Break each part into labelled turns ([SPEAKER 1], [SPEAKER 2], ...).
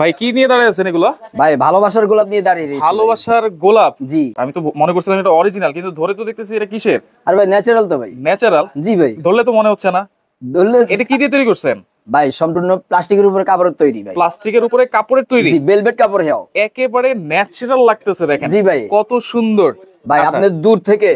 [SPEAKER 1] ভাই কি নিয়ে দাঁড়িয়ে আছেন এগুলো?
[SPEAKER 2] ভাই ভালোবাসার গোলাপ নিয়ে দাঁড়িয়ে রয়েছি।
[SPEAKER 1] ভালোবাসার গোলাপ?
[SPEAKER 2] জি।
[SPEAKER 1] আমি তো মনে করছিলাম এটা অরিজিনাল, কিন্তু ধরে তো দেখতেছি এটা কিসের।
[SPEAKER 2] আর ভাই ন্যাচারাল তো ভাই।
[SPEAKER 1] ন্যাচারাল?
[SPEAKER 2] জি ভাই।
[SPEAKER 1] ধরলে তো মনে হচ্ছে না।
[SPEAKER 2] ধরলে
[SPEAKER 1] এটা কি দিয়ে তৈরি করছেন
[SPEAKER 2] ভাই? সম্পূর্ণ প্লাস্টিকের উপরে কাপড়ের তৈরি ভাই।
[SPEAKER 1] প্লাস্টিকের উপরে কাপড়ের তৈরি?
[SPEAKER 2] জি, ভেলভেট কাপড় হেও।
[SPEAKER 1] একেবারে ন্যাচারাল লাগতেছে, দেখেন।
[SPEAKER 2] জি ভাই।
[SPEAKER 1] কত সুন্দর
[SPEAKER 2] ভাই আপনি দূর থেকে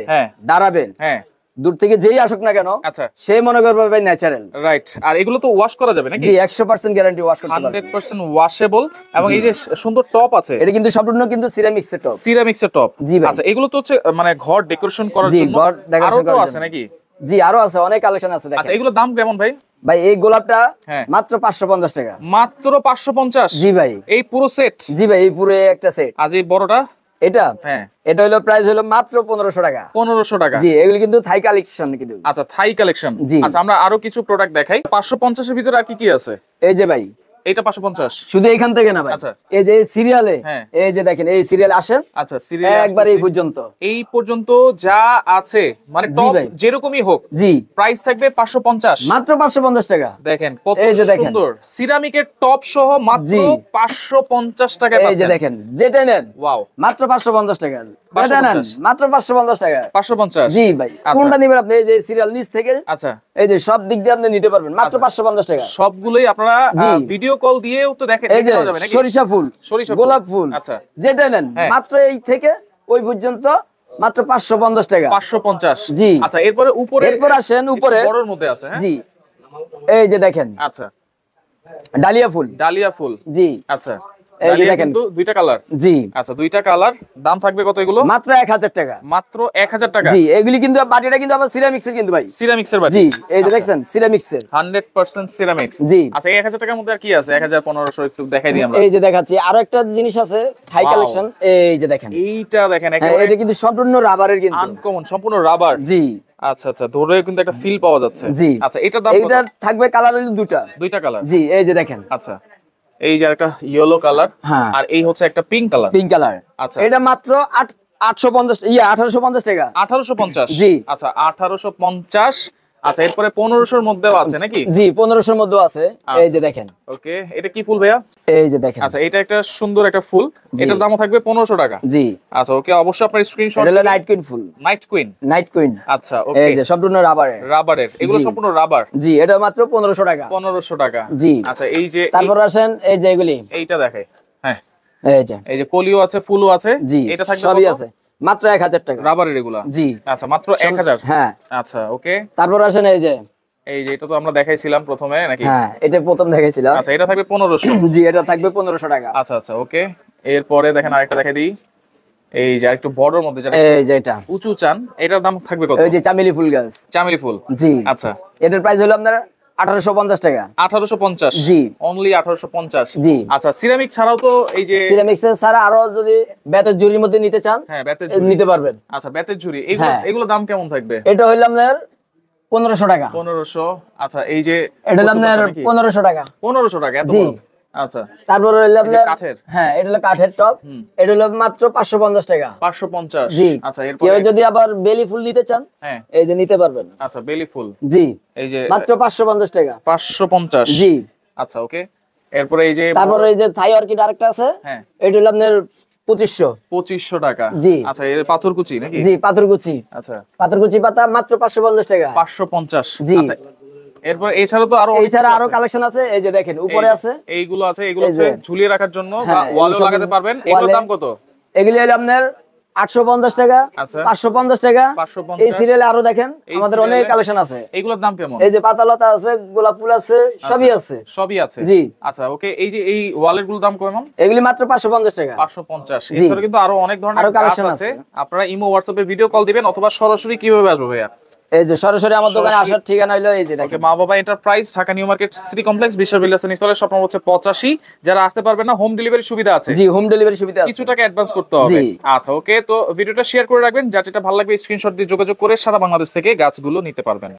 [SPEAKER 2] দাঁড়াবেন,
[SPEAKER 1] হ্যাঁ
[SPEAKER 2] দূর থেকে যেই আসুক না কেন,
[SPEAKER 1] আচ্ছা,
[SPEAKER 2] সে মনে করবে ভাই ন্যাচারাল।
[SPEAKER 1] রাইট। আর এগুলো তো ওয়াশ করা যাবে নাকি?
[SPEAKER 2] জি, 100% গ্যারান্টি ওয়াশ করতে পারবেন।
[SPEAKER 1] 100% ওয়াশেবল। এবং এই যে সুন্দর টপ আছে,
[SPEAKER 2] এটা কিন্তু সম্পূর্ণ কিন্তু সিরামিক্স এর টপ।
[SPEAKER 1] সিরামিক্স এর টপ?
[SPEAKER 2] জি ভাই।
[SPEAKER 1] আচ্ছা, এগুলো তো হচ্ছে মানে ঘর ডেকোরেশন করার
[SPEAKER 2] জি,
[SPEAKER 1] জন্য।
[SPEAKER 2] ঘর ডেকোরেশন
[SPEAKER 1] আরো তো
[SPEAKER 2] করার
[SPEAKER 1] আছে
[SPEAKER 2] জন্য
[SPEAKER 1] নাকি?
[SPEAKER 2] জি, আরো আছে, অনেক কালেকশন আছে দেখেন।
[SPEAKER 1] আচ্ছা, এগুলোর দাম কেমন ভাই?
[SPEAKER 2] ভাই এই গোলাপটা
[SPEAKER 1] হ্যাঁ।
[SPEAKER 2] মাত্র 550 টাকা।
[SPEAKER 1] মাত্র 550?
[SPEAKER 2] জি ভাই।
[SPEAKER 1] এই পুরো সেট?
[SPEAKER 2] জি ভাই, এই পুরো একটা সেট।
[SPEAKER 1] আজ এই বড়টা
[SPEAKER 2] এটা
[SPEAKER 1] হ্যাঁ,
[SPEAKER 2] এটা হলো প্রাইস হলো মাত্র 1500 টাকা।
[SPEAKER 1] 1500 টাকা?
[SPEAKER 2] জি, এগুলো কিন্তু থাই কালেকশন কিন্তু।
[SPEAKER 1] আচ্ছা, থাই কালেকশন।
[SPEAKER 2] জি।
[SPEAKER 1] আচ্ছা, আমরা আরো কিছু প্রোডাক্ট দেখাই। 550 এর ভিতরে আর কি কি আছে?
[SPEAKER 2] এই যে ভাই,
[SPEAKER 1] এইটা 550?
[SPEAKER 2] শুধু এখান থেকে না ভাই,
[SPEAKER 1] আচ্ছা।
[SPEAKER 2] এই যে সিরিয়ালে,
[SPEAKER 1] হ্যাঁ।
[SPEAKER 2] এই যে দেখেন এই সিরিয়াল আসেন।
[SPEAKER 1] আচ্ছা, সিরিয়াল
[SPEAKER 2] একবার এই পর্যন্ত,
[SPEAKER 1] এই পর্যন্ত যা আছে, মানে
[SPEAKER 2] জি
[SPEAKER 1] টপ
[SPEAKER 2] ভাই।
[SPEAKER 1] যেরকমই হোক,
[SPEAKER 2] জি,
[SPEAKER 1] প্রাইস থাকবে 550?
[SPEAKER 2] মাত্র 550 টাকা।
[SPEAKER 1] দেখেন কত
[SPEAKER 2] এই যে দেখেন।
[SPEAKER 1] সুন্দর সিরামিকের টপ সহ মাত্র
[SPEAKER 2] জি।
[SPEAKER 1] 550 টাকায়
[SPEAKER 2] এই যে
[SPEAKER 1] পাচ্ছেন।
[SPEAKER 2] দেখেন, যেটা নেন
[SPEAKER 1] ওয়াও,
[SPEAKER 2] মাত্র 550 টাকা। এটা নেন
[SPEAKER 1] 550?
[SPEAKER 2] মাত্র 550 টাকা।
[SPEAKER 1] 550?
[SPEAKER 2] জি ভাই।
[SPEAKER 1] আচ্ছা।
[SPEAKER 2] কোনটা নিবেন আপনি? এই যে সিরিয়াল নিচ থেকে,
[SPEAKER 1] আচ্ছা,
[SPEAKER 2] এই যে সব দিক দিয়ে আপনি নিতে পারবেন মাত্র
[SPEAKER 1] আচ্ছা।
[SPEAKER 2] 550 টাকা।
[SPEAKER 1] সবগুলোই আপনারা
[SPEAKER 2] জি।
[SPEAKER 1] ভিডিও কল দিয়েও তো দেখেন,
[SPEAKER 2] এই যে
[SPEAKER 1] দেখানো যাবে নাকি?
[SPEAKER 2] সরিষা ফুল,
[SPEAKER 1] সরিষা ফুল।
[SPEAKER 2] গোলাপ ফুল,
[SPEAKER 1] আচ্ছা।
[SPEAKER 2] যেটা নেন
[SPEAKER 1] হ্যাঁ।
[SPEAKER 2] মাত্র এই থেকে ওই পর্যন্ত মাত্র 550 টাকা।
[SPEAKER 1] 550?
[SPEAKER 2] জি।
[SPEAKER 1] আচ্ছা, এরপরে উপরে,
[SPEAKER 2] এরপর আসেন উপরে।
[SPEAKER 1] একটু বড়র মধ্যে আছে, হ্যাঁ?
[SPEAKER 2] জি, এই যে দেখেন
[SPEAKER 1] আচ্ছা,
[SPEAKER 2] ডালিয়া ফুল।
[SPEAKER 1] ডালিয়া ফুল?
[SPEAKER 2] জি,
[SPEAKER 1] আচ্ছা,
[SPEAKER 2] এই যে
[SPEAKER 1] ডালিয়া
[SPEAKER 2] দেখেন।
[SPEAKER 1] কিন্তু দুইটা কালার?
[SPEAKER 2] জি,
[SPEAKER 1] আচ্ছা, দুইটা কালার। দাম থাকবে কত এগুলো?
[SPEAKER 2] মাত্র 1000 টাকা।
[SPEAKER 1] মাত্র 1000 টাকা?
[SPEAKER 2] জি, এগুলি কিন্তু বাটিটা কিন্তু আবার সিরামিক্স এর কিন্তু ভাই।
[SPEAKER 1] সিরামিক্সের বাটি?
[SPEAKER 2] জি, এই যে দেখছেন সিরামিক্স এর।
[SPEAKER 1] 100% সিরামিক্স?
[SPEAKER 2] জি।
[SPEAKER 1] আচ্ছা, এই 1000 টাকার মধ্যে আর কি আছে? 1000, 1500 একটু দেখাই দিই আমরা।
[SPEAKER 2] এই যে দেখাচ্ছি আরো একটা জিনিস আছে, থাই
[SPEAKER 1] Wow.
[SPEAKER 2] কালেকশন। এই যে দেখেন,
[SPEAKER 1] এইটা দেখেন,
[SPEAKER 2] হ্যাঁ,
[SPEAKER 1] একেবারে
[SPEAKER 2] এটা কিন্তু সম্পূর্ণ রাবারের কিন্তু।
[SPEAKER 1] আনকমন, সম্পূর্ণ রাবার?
[SPEAKER 2] জি,
[SPEAKER 1] আচ্ছা আচ্ছা, ধরে কিন্তু একটা ফিল পাওয়া যাচ্ছে।
[SPEAKER 2] জি।
[SPEAKER 1] আচ্ছা, এটার দাম কত?
[SPEAKER 2] এইটা থাকবে কালার হলো দুটা।
[SPEAKER 1] দুইটা কালার?
[SPEAKER 2] জি, এই যে দেখেন।
[SPEAKER 1] আচ্ছা, এই যে একটা ইয়েলো কালার,
[SPEAKER 2] হ্যাঁ।
[SPEAKER 1] আর এই হচ্ছে একটা পিঙ্ক কালার।
[SPEAKER 2] Pink colour.
[SPEAKER 1] আচ্ছা।
[SPEAKER 2] এটা মাত্র 850 1850 টাকা।
[SPEAKER 1] 1850?
[SPEAKER 2] জি।
[SPEAKER 1] আচ্ছা, 1850। আচ্ছা, এরপরে 1500 এর মধ্যেও আছে নাকি?
[SPEAKER 2] জি, 1500 এর মধ্যে আছে। এই যে দেখেন।
[SPEAKER 1] ওকে, এটা কি ফুল ভাইয়া?
[SPEAKER 2] এই যে দেখেন।
[SPEAKER 1] আচ্ছা, এটা একটা সুন্দর একটা ফুল। এটার দামও থাকবে 1500 টাকা?
[SPEAKER 2] জি।
[SPEAKER 1] আচ্ছা, ওকে, অবশ্যই আপনার স্ক্রিনশট।
[SPEAKER 2] এটা হলো নাইট কুইন ফুল।
[SPEAKER 1] Night queen?
[SPEAKER 2] Night queen.
[SPEAKER 1] আচ্ছা, ওকে।
[SPEAKER 2] এই যে সম্পূর্ণ রাবারের।
[SPEAKER 1] রাবারের? এগুলো
[SPEAKER 2] জি।
[SPEAKER 1] সম্পূর্ণ রাবার?
[SPEAKER 2] জি, এটা মাত্র 1500 টাকা।
[SPEAKER 1] 1500 টাকা?
[SPEAKER 2] জি।
[SPEAKER 1] আচ্ছা, এই যে
[SPEAKER 2] তারপর আসেন এই যে এগুলি।
[SPEAKER 1] এইটা দেখাই। হ্যাঁ,
[SPEAKER 2] এই যে
[SPEAKER 1] কলিও আছে, ফুলও আছে।
[SPEAKER 2] জি,
[SPEAKER 1] এটা থাকবে
[SPEAKER 2] সবই
[SPEAKER 1] কত?
[SPEAKER 2] আছে মাত্র 1000 টাকা।
[SPEAKER 1] রাবারের এগুলা?
[SPEAKER 2] জি।
[SPEAKER 1] আচ্ছা, মাত্র 1000?
[SPEAKER 2] হ্যাঁ।
[SPEAKER 1] আচ্ছা, ওকে।
[SPEAKER 2] তারপর আসেন এই যে,
[SPEAKER 1] এই যে এটা তো আমরা দেখাইছিলাম প্রথমে নাকি?
[SPEAKER 2] হ্যাঁ, এটা প্রথম দেখাইছিলাম।
[SPEAKER 1] আচ্ছা, এটা থাকবে 1500?
[SPEAKER 2] জি, এটা থাকবে 1500 টাকা।
[SPEAKER 1] আচ্ছা আচ্ছা, ওকে। এরপরে দেখেন আরেকটা দেখাই দিই। এই যে একটু বড়র মধ্যে যেটা
[SPEAKER 2] এই যে এটা,
[SPEAKER 1] উঁচু চান, এটার দাম থাকবে কত?
[SPEAKER 2] এই যে চামেলি ফুল গাছ।
[SPEAKER 1] চামেলি ফুল?
[SPEAKER 2] জি।
[SPEAKER 1] আচ্ছা,
[SPEAKER 2] এটার প্রাইস হলো আপনার 1850 টাকা।
[SPEAKER 1] 1850?
[SPEAKER 2] জি।
[SPEAKER 1] অনলি 1850?
[SPEAKER 2] জি।
[SPEAKER 1] আচ্ছা, সিরামিক ছাড়াও তো এই যে
[SPEAKER 2] সিরামিক্স এর ছাড়া আরো যদি বেতের জুরির মধ্যে নিতে চান,
[SPEAKER 1] হ্যাঁ, বেতের ঝুড়ি
[SPEAKER 2] নিতে পারবেন।
[SPEAKER 1] আচ্ছা, বেতের ঝুড়ি, এগুলো
[SPEAKER 2] হ্যাঁ।
[SPEAKER 1] এগুলো দাম কেমন থাকবে?
[SPEAKER 2] এটা হইলো আপনার 1500 টাকা।
[SPEAKER 1] 1500? আচ্ছা, এই যে
[SPEAKER 2] এটা হলো আপনার 1500 টাকা।
[SPEAKER 1] 1500 টাকা? এত
[SPEAKER 2] জি।
[SPEAKER 1] বড়? আচ্ছা,
[SPEAKER 2] তারপর হইলো আপনার
[SPEAKER 1] কাঠের?
[SPEAKER 2] হ্যাঁ, এটা হলো কাঠের টপ। এটা হলো মাত্র 550 টাকা।
[SPEAKER 1] 550?
[SPEAKER 2] জি।
[SPEAKER 1] আচ্ছা,
[SPEAKER 2] কেউ
[SPEAKER 1] এরপরে
[SPEAKER 2] যদি আবার বেলি ফুল নিতে চান,
[SPEAKER 1] হ্যাঁ,
[SPEAKER 2] এই যে নিতে পারবেন।
[SPEAKER 1] আচ্ছা, বেলি ফুল?
[SPEAKER 2] জি,
[SPEAKER 1] এই যে
[SPEAKER 2] মাত্র 550 টাকা।
[SPEAKER 1] 550?
[SPEAKER 2] জি।
[SPEAKER 1] আচ্ছা, ওকে। এরপরে এই যে
[SPEAKER 2] তারপর এই যে থাই অর্কিড আরেকটা আছে,
[SPEAKER 1] হ্যাঁ,
[SPEAKER 2] এটা হলো আপনার 2500।
[SPEAKER 1] 2500 টাকা?
[SPEAKER 2] জি।
[SPEAKER 1] আচ্ছা, এর পাথরকুচি নাকি?
[SPEAKER 2] জি, পাথরকুচি।
[SPEAKER 1] আচ্ছা,
[SPEAKER 2] পাথরকুচি পাতা মাত্র 550 টাকা।
[SPEAKER 1] 550?
[SPEAKER 2] জি।
[SPEAKER 1] আচ্ছা, এরপর এছাড়া তো আরো অনেক
[SPEAKER 2] এছাড়া
[SPEAKER 1] কিছু
[SPEAKER 2] আরো
[SPEAKER 1] আছে।
[SPEAKER 2] কালেকশন আছে, এই যে দেখেন উপরে আছে।
[SPEAKER 1] এইগুলো আছে, এগুলো
[SPEAKER 2] এই
[SPEAKER 1] হচ্ছে
[SPEAKER 2] যে।
[SPEAKER 1] ঝুলিয়ে রাখার জন্য বা
[SPEAKER 2] হ্যাঁ,
[SPEAKER 1] ওয়ালেও
[SPEAKER 2] এগুলো সব
[SPEAKER 1] লাগাতে পারবেন। এগুলোর
[SPEAKER 2] ওয়ালে-
[SPEAKER 1] দাম কত?
[SPEAKER 2] এগুলি হলো আপনার 850 টাকা,
[SPEAKER 1] আচ্ছা।
[SPEAKER 2] 550 টাকা।
[SPEAKER 1] 550?
[SPEAKER 2] এই সিরিয়ালে আরো দেখেন
[SPEAKER 1] এই
[SPEAKER 2] আমাদের অনেক
[SPEAKER 1] সিরিয়ালে?
[SPEAKER 2] কালেকশন আছে।
[SPEAKER 1] এগুলোর দাম কেমন?
[SPEAKER 2] এই যে পাতালতা আছে, গোলাপ ফুল আছে, সবই আছে।
[SPEAKER 1] সবই আছে?
[SPEAKER 2] জি।
[SPEAKER 1] আচ্ছা, ওকে। এই যে এই ওয়ালের গুলোর দাম কেমন?
[SPEAKER 2] এগুলি মাত্র 550 টাকা।
[SPEAKER 1] 550?
[SPEAKER 2] জি।
[SPEAKER 1] এছাড়া কিন্তু আরো অনেক ধরনের
[SPEAKER 2] আরো
[SPEAKER 1] গাছ
[SPEAKER 2] কালেকশন
[SPEAKER 1] আছে।
[SPEAKER 2] আছে।
[SPEAKER 1] আপনারা ইমো হোয়াটসঅ্যাপে ভিডিও কল দিবেন, অথবা সরাসরি কিভাবে আসবে ভাইয়া?
[SPEAKER 2] এই যে সরাসরি আমার দোকানে
[SPEAKER 1] সরাসরি-
[SPEAKER 2] আসার ঠিকানা হলো এই যে
[SPEAKER 1] ওকে,
[SPEAKER 2] দেখেন।
[SPEAKER 1] মা বাবা enterprise, Dhaka new market city complex, বিশ্ব বিলাসন স্থলে, শপ নম্বর হচ্ছে 85। যারা আসতে পারবেন না, হোম ডেলিভারি সুবিধা আছে?
[SPEAKER 2] জি, হোম ডেলিভারি সুবিধা আছে।
[SPEAKER 1] কিছু টাকা অ্যাডভান্স করতে হবে?
[SPEAKER 2] জি।
[SPEAKER 1] আচ্ছা, ওকে। তো ভিডিওটা শেয়ার করে রাখবেন, যার যেটা ভালো লাগবে স্ক্রিনশট দিয়ে যোগাযোগ করে সারা বাংলাদেশ থেকে গাছগুলো নিতে পারবেন।